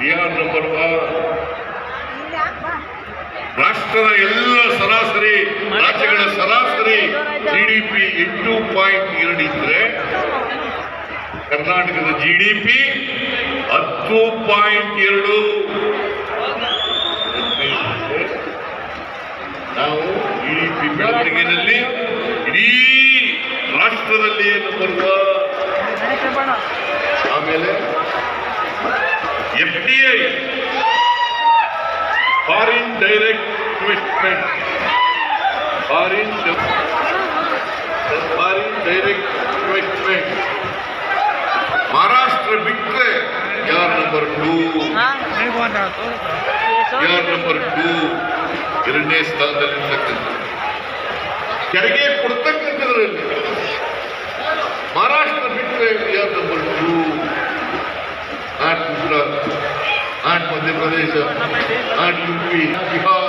Bihar number 1. ರಾಷ್ಟ್ರದ ಎಲ್ಲ ಸರಾಸರಿ ರಾಜ್ಯಗಳ ಸರಾಸರಿ GDP 8.2 ಇದ್ರೆ ಕರ್ನಾಟಕದ GDP 10.2. ನಾವು GDP ಬೆಳವಣಿಗೆಯಲ್ಲಿ ಇಡೀ ರಾಷ್ಟ್ರದಲ್ಲಿ ನಂಬರ್ 1. ಆಮೇಲೆ FDI foreign direct investment, foreign direct investment Maharashtra ಬಿಟ್ಟರೆ ಯಾರ್ ನಂಬರ್ 2. ಯಾರ್ ನಂಬರ್ 2 ಎರಡನೇ ಸ್ಥಾನದಲ್ಲಿರ್ತಕ್ಕಂಥ ತೆರಿಗೆ ಕೊಡ್ತಕ್ಕಂಥದ್ರಲ್ಲಿ ಮಹಾರಾಷ್ಟ್ರ ಬಿಟ್ಟರೆ ಯಾರ್ number 2. Not Gujarat, not Madhya Pradesh, not UP, Bihar.